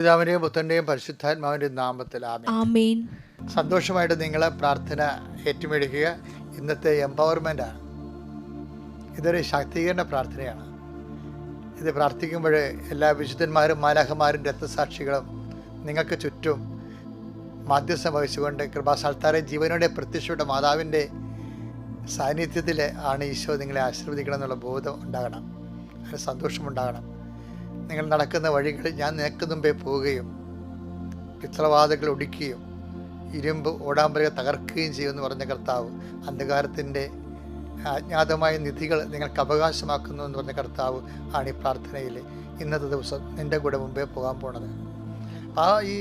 പിതാവിന്റെയും പുത്രന്റെയും പരിശുദ്ധാത്മാവിന്റെയും നാമത്തിൽ ആമേൻ. സന്തോഷമായിട്ട് നിങ്ങളെ പ്രാർത്ഥന ഏറ്റുമെടുക്കുക. ഇന്നത്തെ എംപവർമെൻ്റാണ്. ഇതൊരു ശാക്തീകരണ പ്രാർത്ഥനയാണ്. ഇത് പ്രാർത്ഥിക്കുമ്പോൾ എല്ലാ വിശുദ്ധന്മാരും മാലാഖമാരും രക്തസാക്ഷികളും നിങ്ങൾക്ക് ചുറ്റും മാധ്യസ്ഥം വഹിച്ചുകൊണ്ട് കൃപാസ്ഥാനത്താരെ ജീവനോടെ പ്രത്യക്ഷപ്പെട്ട മാതാവിൻ്റെ സാന്നിധ്യത്തിൽ ആണ് ഈശോ നിങ്ങളെ ആശീർവദിക്കണം എന്നുള്ള ബോധം ഉണ്ടാകണം. അതിന് സന്തോഷമുണ്ടാകണം. നിങ്ങൾ നടക്കുന്ന വഴികളിൽ ഞാൻ നിനക്ക് മുമ്പേ പോവുകയും പിത്തളവാതകൾ ഒടിക്കുകയും ഇരുമ്പ് ഓടാമ്പലുക തകർക്കുകയും ചെയ്യുമെന്ന് പറഞ്ഞ കർത്താവ്, അന്ധകാരത്തിൻ്റെ അജ്ഞാതമായ നിധികൾ നിങ്ങൾക്ക് അവകാശമാക്കുന്നു എന്ന് പറഞ്ഞ കർത്താവ് ആണ് ഈ പ്രാർത്ഥനയിൽ ഇന്നത്തെ ദിവസം നിൻ്റെ കൂടെ മുമ്പേ പോകാൻ പോണത്. ഈ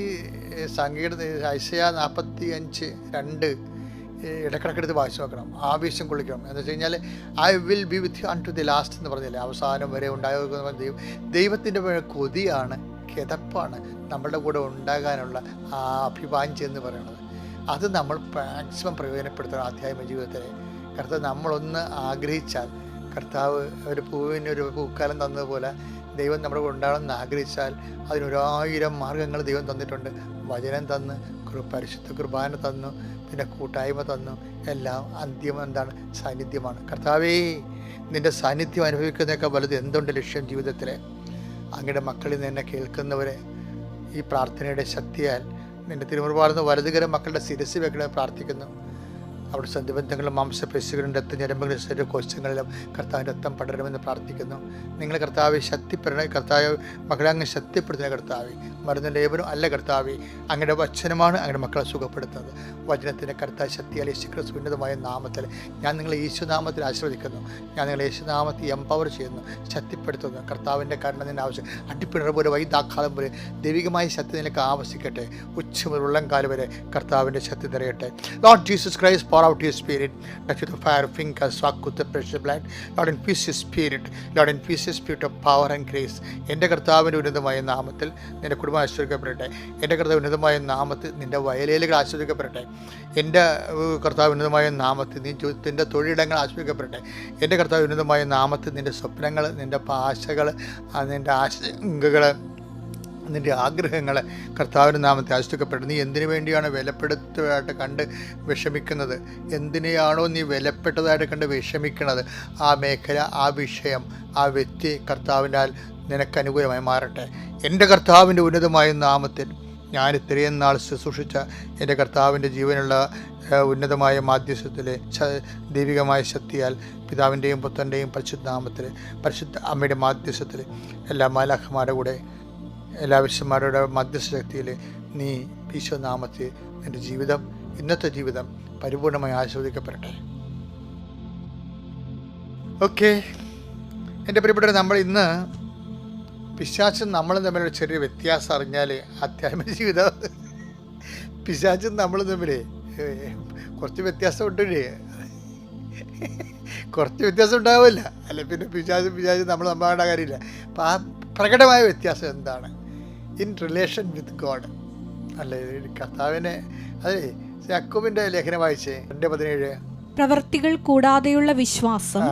സംഗീത ഐശയ 45:2 ഇടക്കിടക്കെടുത്ത് വായിച്ചു നോക്കണം. ആവശ്യം കൊള്ളിക്കണം. എന്ന് വെച്ച് കഴിഞ്ഞാൽ I will be with you unto the last എന്ന് പറഞ്ഞില്ലേ, അവസാനം വരെ ഉണ്ടാകുന്ന ദൈവത്തിൻ്റെ കൊതിയാണ്, കിതപ്പാണ് നമ്മളുടെ കൂടെ ഉണ്ടാകാനുള്ള ആ അഭിവാഞ്ചി എന്ന് പറയുന്നത്. അത് നമ്മൾ മാക്സിമം പ്രയോജനപ്പെടുത്തണം ആധ്യാത്മിക ജീവിതത്തിലെ. കർത്താവ് നമ്മളൊന്ന് ആഗ്രഹിച്ചാൽ, കർത്താവ് ഒരു പൂവിനൊരു പൂക്കാലം തന്നതുപോലെ ദൈവം നമ്മുടെ കൂടെ ഉണ്ടാകണമെന്ന് ആഗ്രഹിച്ചാൽ അതിനൊരായിരം മാർഗങ്ങൾ ദൈവം തന്നിട്ടുണ്ട്. വചനം തന്ന്, പരിശുദ്ധ കുർബാന തന്നു, പിന്നെ കൂട്ടായ്മ തന്നു. എല്ലാം അന്ത്യം എന്താണ്? സാന്നിധ്യമാണ്. കർത്താവേ, നിൻ്റെ സാന്നിധ്യം അനുഭവിക്കുന്നതൊക്കെ വലുത് എന്തുണ്ട് ലക്ഷ്യം ജീവിതത്തിൽ? അങ്ങയുടെ മക്കളിൽ നിന്ന് എന്നെ കേൾക്കുന്നവരെ ഈ പ്രാർത്ഥനയുടെ ശക്തിയാൽ നിൻ്റെ തിരുമുറുപാടുന്ന വലതുകരം മക്കളുടെ ശിരസ് വെക്കണമെന്ന് പ്രാർത്ഥിക്കുന്നു. അവിടെ സന്ധിബന്ധങ്ങളും മാംസപേശികളും രക്തഞരമ്പുകളും ശരീരകോശങ്ങളിലും കർത്താവിൻ്റെ രക്തം പടരണമെന്ന് പ്രാർത്ഥിക്കുന്നു. നിങ്ങൾ കർത്താവെ ശക്തിപ്പെടണേ. കർത്താവ് മക്കളെ അങ്ങ് ശക്തിപ്പെടുത്തുന്ന കർത്താവെ, മരുന്ന് ലേപനം അല്ല കർത്താവെ, അങ്ങയുടെ വചനമാണ് അങ്ങയുടെ മക്കളെ സുഖപ്പെടുത്തുന്നത്. വചനത്തിൻ്റെ കർത്താവ് ശക്തിയാൽ യേശുക്രിസ്തു ഉന്നതമായ നാമത്തിൽ ഞാൻ നിങ്ങളെ യേശുനാമത്തിൽ ആശീർവദിക്കുന്നു. ഞാൻ നിങ്ങളെ യേശുനാമത്തിൽ എംപവർ ചെയ്യുന്നു, ശക്തിപ്പെടുത്തുന്നു. കർത്താവിൻ്റെ കാരണം നിന്നെ ആവശ്യം അടിപ്പിണർ പോലെ വൈദാഘാതം പോലെ ദൈവികമായ ശക്തി നിനക്ക് ആവശ്യിക്കട്ടെ. ഉച്ച മുതൽ ഉള്ളംകാല് വരെ കർത്താവിൻ്റെ ശക്തി നിറയട്ടെ. Lord Jesus Christ, pour out your spirit, touch with the fire of fingers, walk with the precious blood. Lord, infuse your spirit. Lord, infuse your spirit of power and grace. എൻ്റെ കർത്താവിൻ്റെ ഉന്നതമായ നാമത്തിൽ നിൻ്റെ കുടുംബം ആശീർവദിക്കപ്പെടട്ടെ. എൻ്റെ കർത്താവ് ഉന്നതമായ നാമത്തിൽ നിൻ്റെ വയലേലുകൾ ആശീർവദിക്കപ്പെടട്ടെ. എൻ്റെ കർത്താവ് ഉന്നതമായ നാമത്തിൽ നിൻ്റെ തൊഴിലിടങ്ങൾ ആശീർവദിക്കപ്പെടട്ടെ. എൻ്റെ കർത്താവ് ഉന്നതമായ നാമത്തിൽ നിൻ്റെ സ്വപ്നങ്ങൾ, നിൻ്റെ ആശകൾ, നിൻ്റെ ആശങ്കകൾ, നിൻ്റെ ആഗ്രഹങ്ങൾ കർത്താവിൻ്റെ നാമത്തെ ആശ്രയിക്കപ്പെടും. നീ എന്തിനു വേണ്ടിയാണ് വിലപ്പെടുത്തതായിട്ട് കണ്ട് വിഷമിക്കുന്നത്? എന്തിനെയാണോ നീ വിലപ്പെട്ടതായിട്ട് കണ്ട് വിഷമിക്കുന്നത്? ആ മേഖല, ആ വിഷയം, ആ വ്യക്തി കർത്താവിനാൽ നിനക്ക് അനുകൂലമായി മാറട്ടെ. എൻ്റെ കർത്താവിൻ്റെ ഉന്നതമായ നാമത്തിൽ ഞാൻ ഇത്രയും നാൾ ശുശ്രൂഷിച്ച എൻ്റെ കർത്താവിൻ്റെ ജീവനുള്ള ഉന്നതമായ മാധ്യസ്ഥത്തിലെ ദൈവികമായ ശക്തിയാൽ പിതാവിൻ്റെയും പുത്രൻ്റെയും പരിശുദ്ധ നാമത്തിൽ, പരിശുദ്ധ അമ്മയുടെ മാധ്യസ്ഥത്തിൽ, എല്ലാ മാലാഖമാരുടെ കൂടെ, എല്ലാ വിശുദ്ധന്മാരുടെ മധ്യസ്ഥ ശക്തിയിൽ നീ ഈശോനാമത്തിൽ നിൻ്റെ ജീവിതം, ഇന്നത്തെ ജീവിതം പരിപൂർണമായി ആസ്വദിക്കപ്പെടട്ടെ. ഓക്കെ എൻ്റെ പ്രിയപ്പെട്ടവരെ, നമ്മൾ ഇന്ന് പിശാചും നമ്മളും തമ്മിലുള്ള ചെറിയ വ്യത്യാസം അറിഞ്ഞാൽ ആധ്യാത്മിക ജീവിതം പിശാചും നമ്മളും തമ്മിൽ കുറച്ച് വ്യത്യാസം ഉണ്ടല്ലേ? കുറച്ച് വ്യത്യാസം ഉണ്ടാവില്ല, അല്ല പിന്നെ പിശാചും നമ്മൾ നമ്മളാണ്ട കാര്യമില്ല. അപ്പോൾ ആ പ്രകടമായ വ്യത്യാസം എന്താണ്? ഇൻ റിലേഷൻ വിത്ത് ഗോഡ് അല്ലേ? കർത്താവിനെ അതെ യാക്കോബിൻ്റെ ലേഖനം വായിച്ചേ 2:17. പ്രവർത്തികൾ കൂടാതെയുള്ള വിശ്വാസം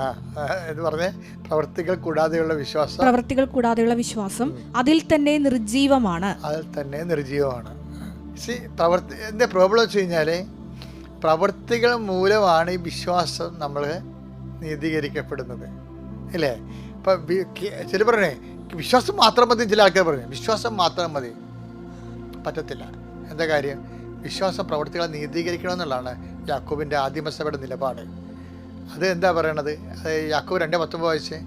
എന്ന് പറഞ്ഞേ, പ്രവർത്തികൾ കൂടാതെയുള്ള വിശ്വാസം, പ്രവർത്തികൾ കൂടാതെയുള്ള വിശ്വാസം അതിൽ തന്നെ നിർജീവമാണ്. അതിൽ തന്നെ നിർജീവമാണ്. എൻ്റെ പ്രോബ്ലം വെച്ച് കഴിഞ്ഞാൽ പ്രവർത്തികൾ മൂലമാണ് ഈ വിശ്വാസം നമ്മൾ നീതീകരിക്കപ്പെടുന്നത്, അല്ലേ? ഇപ്പം ചില പറഞ്ഞേ വിശ്വാസം മാത്രം മതി, ചില ആൾക്കാർ പറഞ്ഞു വിശ്വാസം മാത്രം മതി. പറ്റത്തില്ല. എന്താ കാര്യം? വിശ്വാസം പ്രവർത്തികളെ നീതീകരിക്കണമെന്നുള്ളതാണ് യാക്കോബിൻ്റെ ആദിമസഭയുടെ നിലപാട്. അത് എന്താ പറയണത്? അത് യാക്കോബ് 2:19 വായിച്ചേ.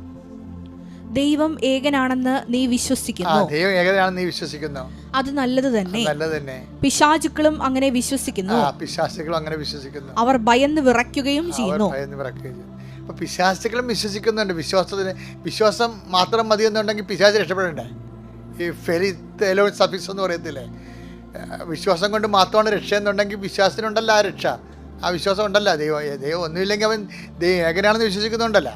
ദൈവം ഏകനാണെന്ന് നീ വിശ്വസിക്കുന്നു. ദൈവം ഏകനാണെന്ന് നീ വിശ്വസിക്കുന്നു. അത് നല്ലത് തന്നെ. നല്ലത് തന്നെ. പിശാചുക്കളും അങ്ങനെ വിശ്വസിക്കുന്നു. പിശാചുക്കളും അങ്ങനെ വിശ്വസിക്കുന്നു. അവർ ഭയന്ന് വിറയ്ക്കുകയും ചെയ്യുന്നു. അപ്പോൾ പിശാചുക്കളും വിശ്വസിക്കുന്നുണ്ട്. വിശ്വാസം മാത്രം മതി എന്നുണ്ടെങ്കിൽ പിശാച് രക്ഷപ്പെടണ്ടേ? ഈ ഫെലിത്ത് എലോൺ സഫിക്സ് എന്ന് പറയത്തില്ലേ? വിശ്വാസം കൊണ്ട് മാത്രമാണ് രക്ഷ എന്നുണ്ടെങ്കിൽ വിശ്വാസത്തിനുണ്ടല്ലോ ആ രക്ഷ. ആ വിശ്വാസം ഉണ്ടല്ലോ. ദൈവം ഒന്നുമില്ലെങ്കിൽ അവൻ ഏകനാണെന്ന് വിശ്വസിക്കുന്നുണ്ടല്ലോ.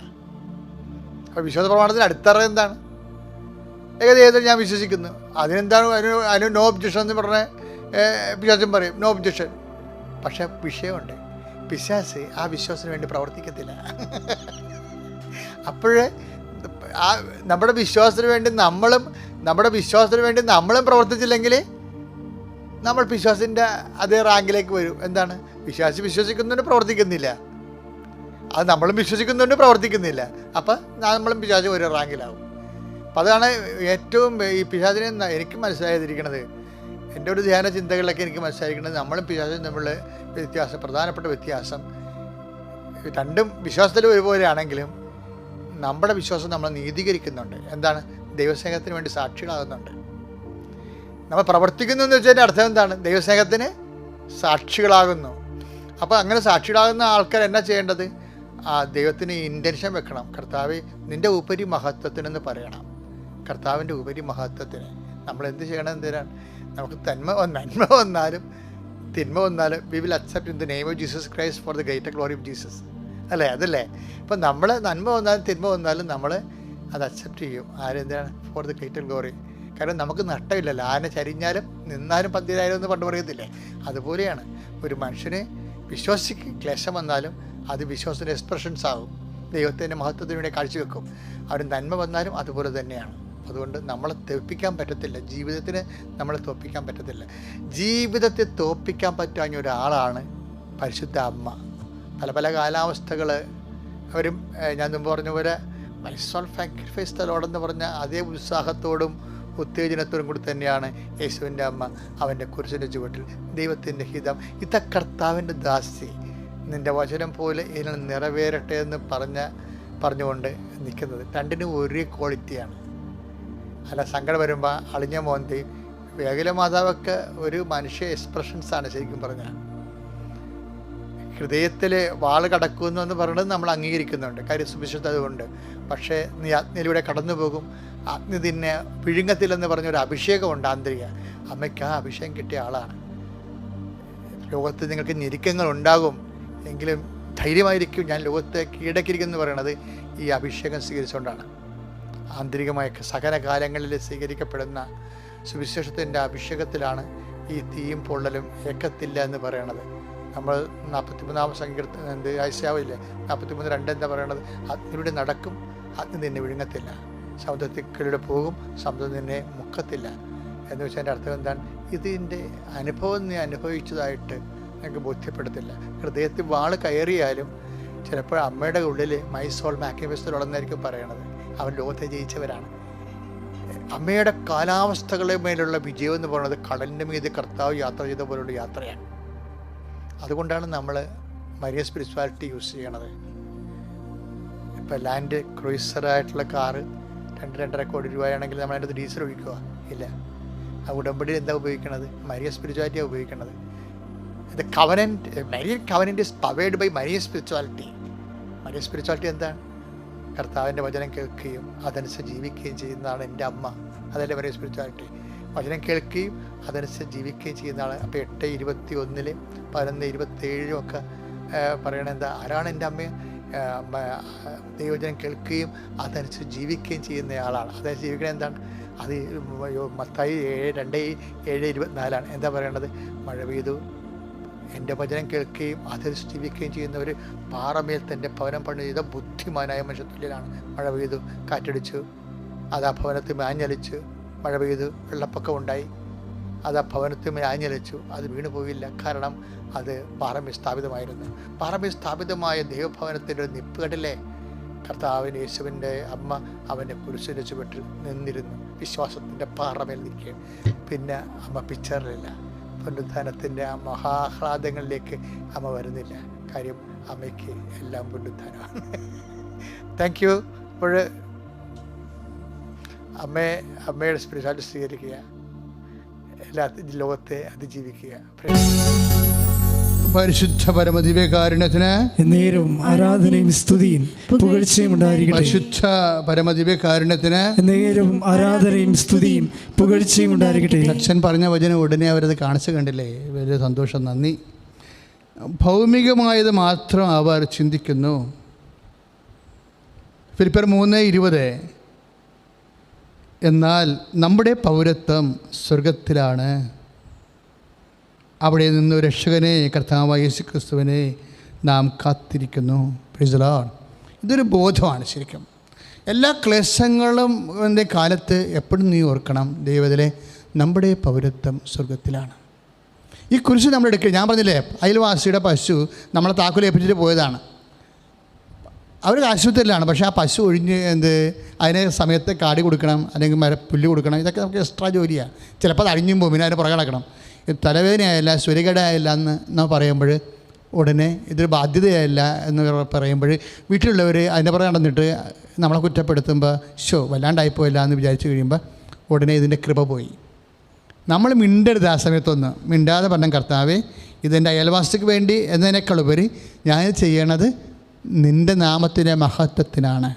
അപ്പോൾ വിശ്വാസ പ്രമാണത്തിന് അടിത്തറ എന്താണ്? ഏകദേശം ഞാൻ വിശ്വസിക്കുന്നു. അതിനെന്താണ്? അതിന് നോ ഒബ്ജക്ഷൻ എന്ന് പറഞ്ഞ പിശാചും പറയും നോ ഒബ്ജക്ഷൻ. പക്ഷേ വിഷയമുണ്ട്. പിശാച് ആ വിശ്വാസത്തിന് വേണ്ടി പ്രവർത്തിക്കത്തില്ല. അപ്പോഴേ നമ്മുടെ വിശ്വാസത്തിന് വേണ്ടി നമ്മളും നമ്മുടെ വിശ്വാസത്തിന് വേണ്ടി നമ്മളും പ്രവർത്തിച്ചില്ലെങ്കിൽ നമ്മൾ വിശ്വാസത്തിൻ്റെ അതേ റാങ്കിലേക്ക് വരും. എന്താണ്? വിശ്വസിക്കുന്നുണ്ട് പ്രവർത്തിക്കുന്നില്ല, അത് നമ്മളും വിശ്വസിക്കുന്നുണ്ട് പ്രവർത്തിക്കുന്നില്ല, അപ്പം നമ്മളും പിശാച് ഒരു റാങ്കിലാവും. അപ്പം അതാണ് ഏറ്റവും ഈ പിശാചിനെ എനിക്ക് മനസ്സിലായിരിക്കണത്. എൻ്റെ ഒരു ധ്യാന ചിന്തകളിലൊക്കെ എനിക്ക് മനസ്സിലായിരിക്കുന്നത് നമ്മളും പിശാചും തമ്മിലുള്ള വ്യത്യാസം, പ്രധാനപ്പെട്ട വ്യത്യാസം, രണ്ടും വിശ്വാസത്തിൽ ഒരുപോലെയാണെങ്കിലും നമ്മുടെ വിശ്വാസം നമ്മൾ നീതീകരിക്കുന്നുണ്ട്. എന്താണ്? ദൈവസ്നേഹത്തിന് വേണ്ടി സാക്ഷികളാകുന്നുണ്ട്. നമ്മൾ പ്രവർത്തിക്കുന്നു എന്ന് വെച്ചതിൻ്റെ അർത്ഥം എന്താണ്? ദൈവസ്നേഹത്തിന് സാക്ഷികളാകുന്നു. അപ്പോൾ അങ്ങനെ സാക്ഷികളാകുന്ന ആൾക്കാർ എന്നാ ചെയ്യേണ്ടത്? ദൈവത്തിന് ഇൻറ്റൻഷൻ വെക്കണം. കർത്താവ് നിൻ്റെ ഉപരി മഹത്വത്തിനെന്ന് പറയണം. കർത്താവിൻ്റെ ഉപരി മഹത്വത്തിന് നമ്മൾ എന്ത് ചെയ്യണം? എന്തിനാണ്? നമുക്ക് നന്മ വന്നാലും തിന്മ വന്നാലും we will accept in the name of Jesus Christ four the greater glory of Jesus. അല്ലേ? അതല്ലേ? ഇപ്പം നമ്മൾ നന്മ വന്നാലും തിന്മ വന്നാലും നമ്മൾ അത് അക്സെപ്റ്റ് ചെയ്യും. ആരെന്താണ്? For the greater glory. കാരണം നമുക്ക് നഷ്ടമില്ലല്ലോ. ആരെ ചരിഞ്ഞാലും നിന്നാലും പന്തിരായാലും എന്ന് പണ്ട് പറയത്തില്ലേ? അതുപോലെയാണ് ഒരു മനുഷ്യന് വിശ്വസിക്ക് ക്ലേശം വന്നാലും അത് വിശ്വാസത്തിൻ്റെ എക്സ്പ്രഷൻസ് ആകും. ദൈവത്തിൻ്റെ മഹത്വത്തിന് വേണ്ടി കാഴ്ചവെക്കും. അവർ നന്മ വന്നാലും അതുപോലെ തന്നെയാണ്. അതുകൊണ്ട് നമ്മളെ തോൽപ്പിക്കാൻ പറ്റത്തില്ല. ജീവിതത്തിന് നമ്മളെ തോൽപ്പിക്കാൻ പറ്റത്തില്ല. ജീവിതത്തെ തോൽപ്പിക്കാൻ പറ്റാഞ്ഞ ഒരാളാണ് പരിശുദ്ധ അമ്മ. പല പല കാലാവസ്ഥകൾ അവരും ഞാൻ മുമ്പ് പറഞ്ഞ പോലെ my soul sacrifice the Lord എന്ന് പറഞ്ഞ അതേ ഉത്സാഹത്തോടും ഉത്തേജനത്തോടും കൂടി തന്നെയാണ് യേശുവിൻ്റെ അമ്മ അവൻ്റെ കുരിശിൻ്റെ ചുവട്ടിൽ ദൈവത്തിൻ്റെ ഹിതം ഇത കർത്താവിൻ്റെ ദാസി നിൻ്റെ വചനം പോലെ ഇതിൽ നിറവേറട്ടെ എന്ന് പറഞ്ഞുകൊണ്ട് നിൽക്കുന്നത്. രണ്ടിനും ഒരേ ക്വാളിറ്റിയാണ്. അല്ല, സങ്കടം വരുമ്പോൾ അളിഞ്ഞ മോന്തി വേഗല മാതാവൊക്കെ ഒരു മനുഷ്യ എക്സ്പ്രഷൻസാണ്. ശരിക്കും പറഞ്ഞാൽ ഹൃദയത്തിൽ വാള് കടക്കുന്നു എന്ന് പറയുന്നത് നമ്മൾ അംഗീകരിക്കുന്നുണ്ട്, കാര്യം സുവിശേഷത അതുകൊണ്ട്. പക്ഷേ നീ അഗ്നിയിലൂടെ കടന്നു പോകും, അഗ്നി നിന്നെ വിഴുങ്ങത്തില്ലെന്ന് പറഞ്ഞൊരു അഭിഷേകമുണ്ട് ആന്തരിക. അമ്മയ്ക്ക് ആ അഭിഷേകം കിട്ടിയ ആളാണ്. ലോകത്ത് നിങ്ങൾക്ക് ഞെരുക്കങ്ങൾ ഉണ്ടാകും, എങ്കിലും ധൈര്യമായിരിക്കും, ഞാൻ ലോകത്തെ കീഴടക്കിയിരിക്കുന്നു പറയണത് ഈ അഭിഷേകം സ്വീകരിച്ചുകൊണ്ടാണ്. ആന്തരികമായ സകല കാലങ്ങളിൽ സ്വീകരിക്കപ്പെടുന്ന സുവിശേഷത്തിൻ്റെ അഭിഷേകത്തിലാണ് ഈ തീയും പൊള്ളലും ഏക്കത്തില്ല എന്ന് പറയണത്. നമ്മൾ 43-ാം സങ്കീർത്തനം ഐശാവില്ലേ 43:2 എന്താ പറയണത്? അഗ്നിയുടെ നടക്കും, അഗ്നി നിന്നെ വിഴുങ്ങത്തില്ല, സമുദ്രത്തിലൂടെ പോകും, സമുദ്രം നിന്നെ മുക്കത്തില്ല എന്ന് വെച്ചാൽ എൻ്റെ അർത്ഥം എന്താണ്? ഇതിൻ്റെ അനുഭവം നീ അനുഭവിച്ചതായിട്ട് നിങ്ങൾക്ക് ബോധ്യപ്പെടുത്തില്ല. ഹൃദയത്തിൽ വാള് കയറിയാലും ചിലപ്പോൾ അമ്മയുടെ ഉള്ളിൽ മൈ സോൾ മാക്കിഫെസ്റ്റോളെന്നായിരിക്കും പറയണത്. അവൻ ലോകത്തെ ജയിച്ചവരാണ്. അമ്മയുടെ കാലാവസ്ഥകളെ മേലുള്ള വിജയം എന്ന് പറയുന്നത് കടലിൻ്റെ മീതെ കർത്താവ് യാത്ര ചെയ്ത പോലുള്ള യാത്രയാണ്. അതുകൊണ്ടാണ് നമ്മൾ മരിയ സ്പിരിച്വാലിറ്റി യൂസ് ചെയ്യണത്. ഇപ്പോൾ ലാൻഡ് ക്രൂയിസറായിട്ടുള്ള കാറ് 2-2.5 കോടി രൂപയാണെങ്കിൽ നമ്മൾ അതിൻ്റെ ഡീസൽ ഒഴിക്കുക ഇല്ല. ആ ഉടമ്പടിയിൽ എന്താ ഉപയോഗിക്കണത്? മരിയ സ്പിരിച്വാലിറ്റിയാണ് ഉപയോഗിക്കുന്നത്. ഇത് covenant, Marian covenant is powered by Maria spirituality. Maria spirituality എന്താണ്? കർത്താവിൻ്റെ വചനം കേൾക്കുകയും അതനുസരിച്ച് ജീവിക്കുകയും ചെയ്യുന്നതാണ് എൻ്റെ അമ്മ. അതല്ലേ മരിയ സ്പിരിച്വാലിറ്റി. വചനം കേൾക്കുകയും അതനുസരിച്ച് ജീവിക്കുകയും ചെയ്യുന്ന ആൾ. അപ്പോൾ 8:21, 11:27 ഒക്കെ പറയണത് എന്താ? ആരാണ് എൻ്റെ അമ്മ? ദൈവവചനം കേൾക്കുകയും അതനുസരിച്ച് ജീവിക്കുകയും ചെയ്യുന്ന ആളാണ്. അതായത് ജീവിക്കണത് എന്താണ്? അത് മത്തായി 2:7-24 എന്താ പറയണത്? മഴ പെയ്തു, എൻ്റെ വചനം കേൾക്കുകയും അതനുസരിച്ച് ജീവിക്കുകയും ചെയ്യുന്നവർ പാറമേൽ തൻ്റെ ഭവനം പണി ചെയ്ത ബുദ്ധിമാനായ മനുഷ്യത്തുല്യനാണ്. മഴ പെയ്തു, കാറ്റടിച്ചു, അത് ആ ഭവനത്തിൽ മാഞ്ഞലിച്ചു. മഴ പെയ്തു, വെള്ളപ്പൊക്കം ഉണ്ടായി, അത് ആ ഭവനത്തിൽ മാഞ്ഞലിച്ചു, അത് വീണു പോയില്ല. കാരണം അത് പാറമേൽ സ്ഥാപിതമായിരുന്നു. പാറമേൽ സ്ഥാപിതമായ ദൈവഭവനത്തിൻ്റെ ഒരു നിപ്പുകടലെ കർത്താവിന് യേശുവിൻ്റെ അമ്മ അവൻ്റെ കുരിശിൻ്റെ ചുവട്ടിൽ നിന്നിരുന്നു. വിശ്വാസത്തിൻ്റെ പാറമേൽ നിൽക്കുകയാണ്. പിന്നെ അമ്മ പിക്ചറിലില്ല. പുനരുത്ഥാനത്തിൻ്റെ ആ മഹാഹ്ലാദങ്ങളിലേക്ക് അമ്മ വരുന്നില്ല. കാര്യം അമ്മയ്ക്ക് എല്ലാം പുനരുത്ഥാനമാണ്. Thank you. അപ്പോൾ അമ്മയുടെ സ്പിരിച്വാലിറ്റി സ്വീകരിക്കുക, എല്ലാ ലോകത്തെ അതിജീവിക്കുക. പരിശുദ്ധ പരമദിവ്യകാരുണ്യത്തിന് നേരവും ആരാധനയും സ്തുതിയും പുകഴ്ചയും ഉണ്ടായിരിക്കട്ടെ. പരിശുദ്ധ പരമദിവ്യകാരുണ്യത്തിന് നേരവും ആരാധനയും സ്തുതിയും പുകഴ്ചയും ഉണ്ടായിരിക്കട്ടെ. അച്ഛൻ പറഞ്ഞ വചനം ഉടനെ അവരത് കാണിച്ചു കണ്ടില്ലേ? വലിയ സന്തോഷം, നന്ദി. ഭൗമികമായത് മാത്രം അവർ ചിന്തിക്കുന്നു. ഫിലിപ്പിയർ 3:20 എന്നാൽ നമ്മുടെ പൗരത്വം സ്വർഗത്തിലാണ്, അവിടെ നിന്ന് രക്ഷകനെ കർത്താവായ യേശുക്രിസ്തുവിനെ നാം കാത്തിരിക്കുന്നു. Price the Lord. ഇതൊരു ബോധമാണ് ശരിക്കും. എല്ലാ ക്ലേശങ്ങളും കാലത്ത് എപ്പോഴും നീ ഓർക്കണം, ദൈവത്തിലെ നമ്മുടെ പൗരത്വം സ്വർഗത്തിലാണ്. ഈ കുരിശ് നമ്മൾ എടുക്കുക. ഞാൻ പറഞ്ഞില്ലേ, അയൽവാസിയുടെ പശു നമ്മളെ താക്കോലേൽപ്പിച്ചിട്ട് പോയതാണ്. അവർ ആശുപത്രിയിലാണ്, പക്ഷേ ആ പശു ഒഴിഞ്ഞ് അതിനെ സമയത്ത് കാടി കൊടുക്കണം, അല്ലെങ്കിൽ പുല്ല് കൊടുക്കണം. ഇതൊക്കെ നമുക്ക് എക്സ്ട്രാ ജോലിയാണ്. ചിലപ്പോൾ അത് അഴിഞ്ഞും പോകും, പിന്നെ അതിന് പുറകെ നടക്കണം. തലവേദനയായില്ല, സ്വരകേടായില്ല എന്ന് പറയുമ്പോൾ ഉടനെ ഇതൊരു ബാധ്യതയായില്ല എന്ന് പറയുമ്പോൾ വീട്ടിലുള്ളവർ അതിൻ്റെ പുറകെ നടന്നിട്ട് നമ്മളെ കുറ്റപ്പെടുത്തുമ്പോൾ വല്ലാണ്ടായിപ്പോയില്ല എന്ന് വിചാരിച്ചു കഴിയുമ്പോൾ ഉടനെ ഇതിൻ്റെ കൃപ പോയി. നമ്മൾ മിണ്ടരുത്. ആ സമയത്തൊന്ന് മിണ്ടാതെ പറഞ്ഞ, കർത്താവേ, ഇതെൻ്റെ അയൽവാസിക്ക് വേണ്ടി എന്നതിനേക്കാൾ ഉപരി ഞാൻ ചെയ്യണത് നിൻ്റെ നാമത്തിൻ്റെ മഹത്വത്തിനാണ്.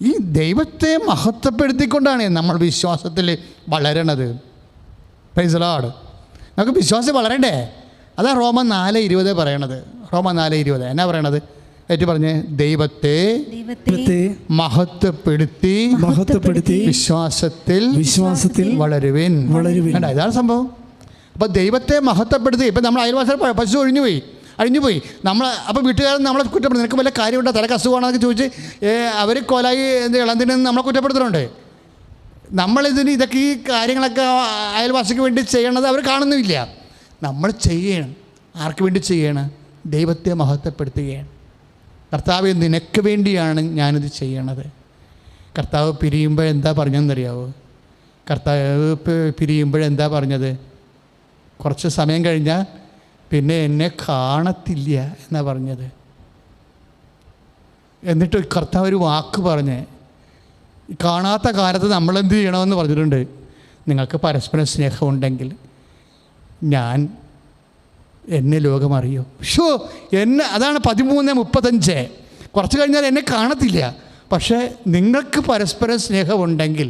ഈ ദൈവത്തെ മഹത്വപ്പെടുത്തിക്കൊണ്ടാണ് നമ്മൾ വിശ്വാസത്തിൽ വളരണത്. Price the Lord. നമുക്ക് വിശ്വാസം വളരണ്ടേ? അതാ റോമ 4:20 പറയണത്. റോമ 4:20 എന്നാ പറയണത്? ഏറ്റു പറഞ്ഞ്, ദൈവത്തെ മഹത്വപ്പെടുത്തി വിശ്വാസത്തിൽ വളരുവിൻ. ഇതാണ് സംഭവം. അപ്പോൾ ദൈവത്തെ മഹത്വപ്പെടുത്തി. ഇപ്പം നമ്മൾ അയൽവാസികൾ പശു അഴിഞ്ഞുപോയി നമ്മൾ, അപ്പോൾ വീട്ടുകാരൻ നമ്മളെ കുറ്റപ്പെടുത്തും. നിനക്ക് വല്ല കാര്യമുണ്ടോ, തലക്ക് അസുഖമാണെന്നൊക്കെ ചോദിച്ച് അവർ കൊലായി ഇളന്തിനെന്ന് നമ്മളെ കുറ്റപ്പെടുത്തുന്നുണ്ട്. ഇതൊക്കെ ഈ കാര്യങ്ങളൊക്കെ അയൽവാസിക്ക് വേണ്ടി ചെയ്യണത് അവർ കാണുന്നുമില്ല. നമ്മൾ ചെയ്യണം. ആർക്ക് വേണ്ടി ചെയ്യണം? ദൈവത്തെ മഹത്വപ്പെടുത്തുകയാണ്. കർത്താവ്, നിനക്ക് വേണ്ടിയാണ് ഞാനിത് ചെയ്യണത്. കർത്താവ് പിരിയുമ്പോൾ എന്താ പറഞ്ഞതെന്നറിയാവോ? കർത്താവ് പിരിയുമ്പോഴെന്താ പറഞ്ഞത്? കുറച്ച് സമയം കഴിഞ്ഞാൽ പിന്നെ എന്നെ കാണത്തില്ല എന്നാണ് പറഞ്ഞത്. എന്നിട്ട് കർത്താവ് ഒരു വാക്ക് പറഞ്ഞ്, കാണാത്ത കാലത്ത് നമ്മളെന്ത് ചെയ്യണമെന്ന് പറഞ്ഞിട്ടുണ്ട്. നിങ്ങൾക്ക് പരസ്പരം സ്നേഹമുണ്ടെങ്കിൽ എന്നെ ലോകം അറിയോ. എന്നെ അതാണ് 13:35. കുറച്ച് കഴിഞ്ഞാൽ എന്നെ കാണത്തില്ല, പക്ഷേ നിങ്ങൾക്ക് പരസ്പരം സ്നേഹമുണ്ടെങ്കിൽ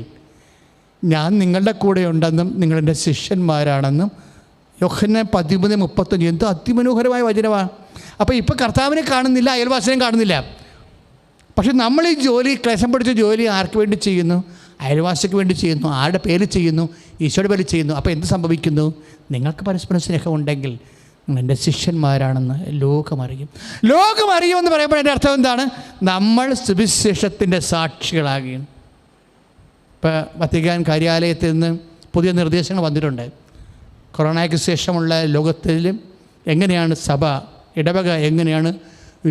ഞാൻ നിങ്ങളുടെ കൂടെ ഉണ്ടെന്നും നിങ്ങളെൻ്റെ ശിഷ്യന്മാരാണെന്നും. യോഹന്നാൻ 13:35. എന്ത് അതിമനോഹരമായ വചനമാണ്. അപ്പോൾ ഇപ്പോൾ കർത്താവിനെ കാണുന്നില്ല, അയൽവാസിനെയും കാണുന്നില്ല. പക്ഷെ നമ്മൾ ഈ ജോലി, ക്ലേശം പിടിച്ച ജോലി ആർക്ക് വേണ്ടി ചെയ്യുന്നു? അയൽവാസിക്ക് വേണ്ടി ചെയ്യുന്നു. ആരുടെ പേര് ചെയ്യുന്നു? ഈശോയുടെ പേര് ചെയ്യുന്നു. അപ്പോൾ എന്ത് സംഭവിക്കുന്നു? നിങ്ങൾക്ക് പരസ്പരം സ്നേഹമുണ്ടെങ്കിൽ എൻ്റെ ശിഷ്യന്മാരാണെന്ന് ലോകമറിയുമെന്ന് പറയുമ്പോൾ എൻ്റെ അർത്ഥം എന്താണ്? നമ്മൾ സുവിശേഷത്തിൻ്റെ സാക്ഷികളാകുകയും. ഇപ്പോൾ വത്തിക്കാൻ കാര്യാലയത്തിൽ നിന്ന് പുതിയ നിർദ്ദേശങ്ങൾ വന്നിട്ടുണ്ട്. കൊറോണയ്ക്ക് ശേഷമുള്ള ലോകത്തിലും എങ്ങനെയാണ് സഭ, ഇടവക എങ്ങനെയാണ്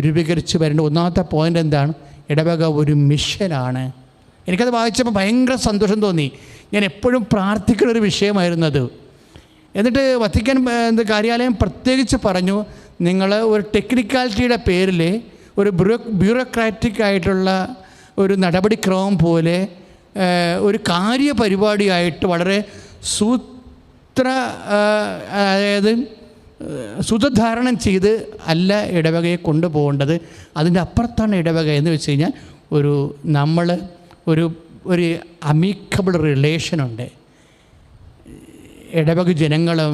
രൂപീകരിച്ച് വരേണ്ടത്. ഒന്നാമത്തെ പോയിൻ്റ് എന്താണ്? ഇടവക ഒരു മിഷനാണ്. എനിക്കത് വായിച്ചപ്പോൾ ഭയങ്കര സന്തോഷം തോന്നി. ഞാൻ എപ്പോഴും പ്രാർത്ഥിക്കുന്ന ഒരു വിഷയമായിരുന്നത്. എന്നിട്ട് വത്തിക്കാൻ കാര്യാലയം പ്രത്യേകിച്ച് പറഞ്ഞു, നിങ്ങൾ ഒരു ടെക്നിക്കാലിറ്റിയുടെ പേരിൽ ഒരു ബ്യൂറോക്രാറ്റിക് ആയിട്ടുള്ള ഒരു നടപടിക്രമം പോലെ ഒരു കാര്യപരിപാടിയായിട്ട് വളരെ അതായത് സുധാരണം ചെയ്ത് അല്ല ഇടവകയെ കൊണ്ടുപോകേണ്ടത്. അതിൻ്റെ അപ്പുറത്താണ് ഇടവക എന്ന് വെച്ച് കഴിഞ്ഞാൽ നമ്മൾ ഒരു അമീക്കബിൾ റിലേഷനുണ്ട് ഇടവക ജനങ്ങളും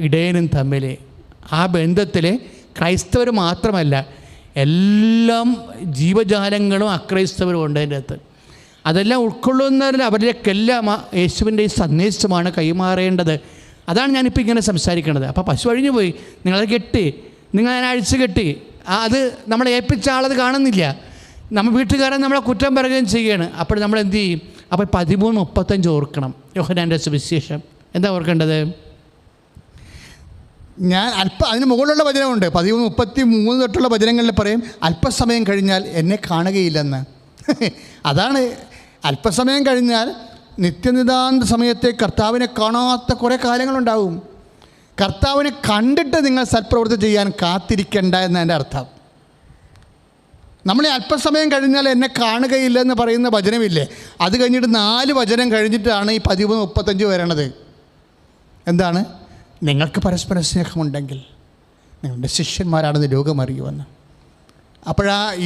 ഇടയനും തമ്മിൽ. ആ ബന്ധത്തിൽ ക്രൈസ്തവർ മാത്രമല്ല, എല്ലാം ജീവജാലങ്ങളും അക്രൈസ്തവരും ഉണ്ട് അതിൻ്റെ അകത്ത്. അതെല്ലാം ഉൾക്കൊള്ളുന്നതിന് അവരിലേക്കെല്ലാം യേശുവിൻ്റെ ഈ സന്ദേശമാണ് കൈമാറേണ്ടത്. അതാണ് ഞാനിപ്പോൾ ഇങ്ങനെ സംസാരിക്കുന്നത്. അപ്പോൾ പശു അഴിഞ്ഞു പോയി, നിങ്ങളത് കെട്ടി, നിങ്ങൾ അതിനെ അഴിച്ചു കെട്ടി, അത് നമ്മളെ ഏൽപ്പിച്ച ആളത് കാണുന്നില്ല. നമ്മൾ വീട്ടുകാരൻ നമ്മളെ കുറ്റം പറയുകയും ചെയ്യുകയാണ്. അപ്പോൾ നമ്മൾ എന്ത് ചെയ്യും? അപ്പോൾ 13:35 ഓർക്കണം. യോഹന്നാൻ്റെ സുവിശേഷം എന്താ ഓർക്കേണ്ടത്? ഞാൻ അതിന് മുകളിലുള്ള വചനമുണ്ട്. 13:33 തൊട്ടുള്ള വചനങ്ങളിൽ പറയും, അല്പസമയം കഴിഞ്ഞാൽ എന്നെ കാണുകയില്ലെന്ന്. അതാണ്, അല്പസമയം കഴിഞ്ഞാൽ നിത്യനിതാന്ത സമയത്തെ കർത്താവിനെ കാണാത്ത കുറേ കാലങ്ങളുണ്ടാവും. കർത്താവിനെ കണ്ടിട്ട് നിങ്ങൾ സൽപ്രവൃത്തി ചെയ്യാൻ കാത്തിരിക്കേണ്ട എന്നതിൻ്റെ അർത്ഥം. നമ്മൾ അല്പസമയം കഴിഞ്ഞാൽ എന്നെ കാണുകയില്ലെന്ന് പറയുന്ന വചനമില്ലേ, അത് കഴിഞ്ഞിട്ട് 4 വചനം കഴിഞ്ഞിട്ടാണ് ഈ 13:35 വരണത്. എന്താണ്? നിങ്ങൾക്ക് പരസ്പര സ്നേഹമുണ്ടെങ്കിൽ നിങ്ങളുടെ ശിഷ്യന്മാരാണെന്ന് ലോകം അറിയുമെന്ന്.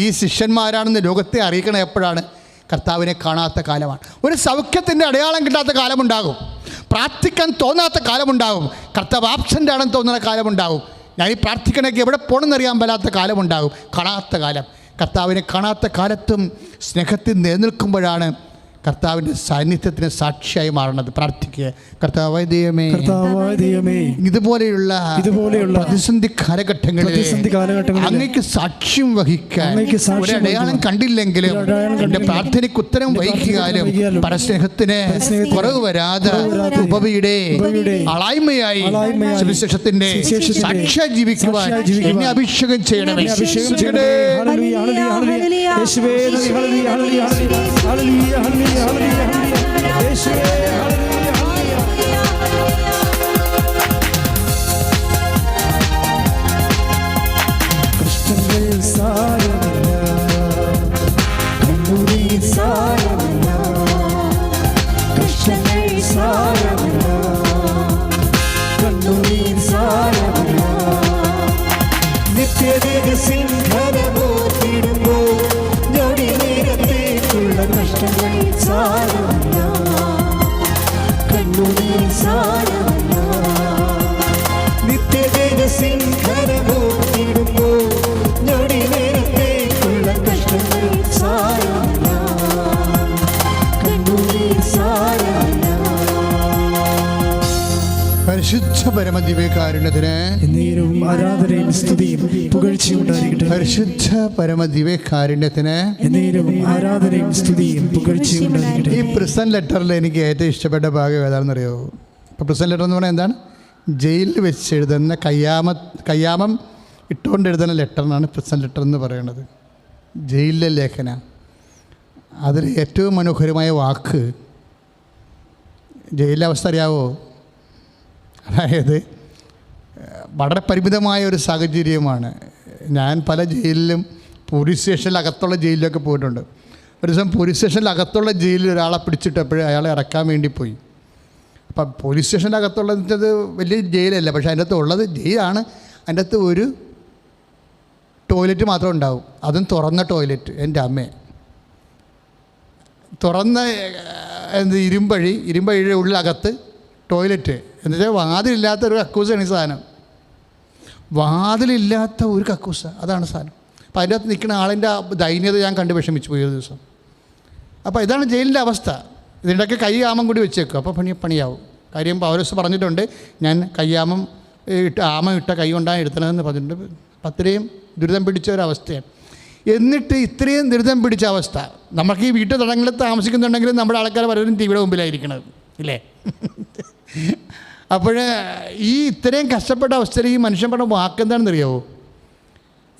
ഈ ശിഷ്യന്മാരാണെന്ന് ലോകത്തെ അറിയിക്കണ എപ്പോഴാണ്? കർത്താവിനെ കാണാത്ത കാലമാണ്. ഒരു സൗഖ്യത്തിൻ്റെ അടയാളം കിട്ടാത്ത കാലമുണ്ടാകും. പ്രാർത്ഥിക്കാൻ തോന്നാത്ത കാലമുണ്ടാകും. കർത്താവ് ആബ്സെൻ്റ് ആണെന്ന് തോന്നുന്ന കാലമുണ്ടാകും. ഞാൻ ഈ പ്രാർത്ഥിക്കണമെങ്കിൽ എവിടെ പോകണമെന്നറിയാൻ പറ്റാത്ത കാലമുണ്ടാകും. കാണാത്ത കാലം. കർത്താവിനെ കാണാത്ത കാലത്തും സ്നേഹത്തിൽ നിലനിൽക്കുമ്പോഴാണ് കർത്താവിൻ്റെ സാന്നിധ്യത്തിന് സാക്ഷിയായി മാറണത്. പ്രാർത്ഥിക്കുക. കർത്താവായ ദൈവമേ, ഇതുപോലെയുള്ള പ്രതിസന്ധി കാലഘട്ടങ്ങളിൽ അങ്ങേക്ക് സാക്ഷ്യം വഹിക്കാൻ ഒരു അടയാളം കണ്ടില്ലെങ്കിലും എൻ്റെ പ്രാർത്ഥനയ്ക്ക് ഉത്തരം വഹിക്കാനും പരസ്നേഹത്തിന് കുറവ് വരാതെ ഉപവിയുടെ അളായ്മയായി സുവിശേഷത്തിന്റെ സാക്ഷ്യ ജീവിക്കുവാൻ എന്നെ അഭിഷേകം ചെയ്യണമേ. പരിശുദ്ധ പരമദിവ്യകാരുണ്യത്തിന് ആരാധനയും സ്തുതിയും പുകഴ്ചയും ഉണ്ടായിരിക്കട്ടെ. പരിശുദ്ധ പരമദിവ്യകാരുണ്യത്തിന് ആരാധനയും സ്തുതിയും പുകഴ്ചയും ഉണ്ടായിരിക്കട്ടെ. ഈ പ്രിസൺ ലെറ്ററിൽ എനിക്ക് ഏറ്റവും ഇഷ്ടപ്പെട്ട ഭാഗം ഏതാണെന്ന് അറിയോ? ഇപ്പോൾ പ്രിസൺ ലെറ്റർ എന്ന് പറഞ്ഞാൽ എന്താണ്? ജയിലിൽ വെച്ച് എഴുതുന്ന കയ്യാമം ഇട്ടുകൊണ്ട് എഴുതുന്ന ലെറ്ററിനാണ് പ്രിസൺ ലെറ്റർ എന്ന് പറയുന്നത്. ജയിലിലെ ലേഖന. അതിൽ ഏറ്റവും മനോഹരമായ വാക്ക്, ജയിലിലെ അവസ്ഥ അറിയാവോ? അതായത് വളരെ പരിമിതമായ ഒരു സാഹചര്യമാണ്. ഞാൻ പല ജയിലിലും പോലീസ് സ്റ്റേഷനിലകത്തുള്ള ജയിലിലൊക്കെ പോയിട്ടുണ്ട്. ഒരു ദിവസം പോലീസ് സ്റ്റേഷനിലകത്തുള്ള ജയിലിൽ ഒരാളെ പിടിച്ചിട്ടപ്പോഴേ അയാളെ ഇറക്കാൻ വേണ്ടി പോയി. അപ്പം പോലീസ് സ്റ്റേഷനകത്തുള്ളത് വലിയ ജയിലല്ല, പക്ഷേ അതിൻ്റെ അകത്ത് ഉള്ളത് ജയിലാണ്. അതിൻ്റെ അകത്ത് ഒരു ടോയ്ലറ്റ് മാത്രം ഉണ്ടാവും, അതും തുറന്ന ടോയ്ലറ്റ്. എൻ്റെ അമ്മേ, തുറന്ന ഇരുമ്പഴിയുടെ ഉള്ളിലകത്ത് ടോയ്ലറ്റ്. എന്നുവെച്ചാൽ വാതിലില്ലാത്ത ഒരു കക്കൂസാണ് ഈ സാധനം. വാതിലില്ലാത്ത ഒരു കക്കൂസ, അതാണ് സാധനം. അപ്പോൾ അതിൻ്റെ അകത്ത് നിൽക്കുന്ന ആളിൻ്റെ ദൈന്യത ഞാൻ കണ്ട് വിഷമിച്ചു പോയി ഒരു ദിവസം. അപ്പോൾ ഇതാണ് ജയിലിൻ്റെ അവസ്ഥ. ഇതിൻ്റെയൊക്കെ കയ്യാമം കൂടി വെച്ചേക്കും, അപ്പോൾ പണിയാവും. കാര്യം പൗലോസ് പറഞ്ഞിട്ടുണ്ട്, ഞാൻ കയ്യാമം ആമം ഇട്ട കൈ കൊണ്ടാണ് എടുത്തണമെന്ന് പറഞ്ഞിട്ടുണ്ട്. അത്രയും ദുരിതം പിടിച്ച ഒരവസ്ഥയാണ്. എന്നിട്ട് ഇത്രയും ദുരിതം പിടിച്ച അവസ്ഥ, നമുക്ക് ഈ വീട്ടു തടങ്ങളിൽ താമസിക്കുന്നുണ്ടെങ്കിലും നമ്മുടെ ആൾക്കാർ പലരും ടിവിയുടെ മുമ്പിലായിരിക്കണത് ഇല്ലേ? അപ്പോൾ ഈ ഇത്രയും കഷ്ടപ്പെട്ട അവസ്ഥയിൽ ഈ മനുഷ്യൻ പറഞ്ഞ വാക്കെന്താണെന്ന് അറിയാവോ?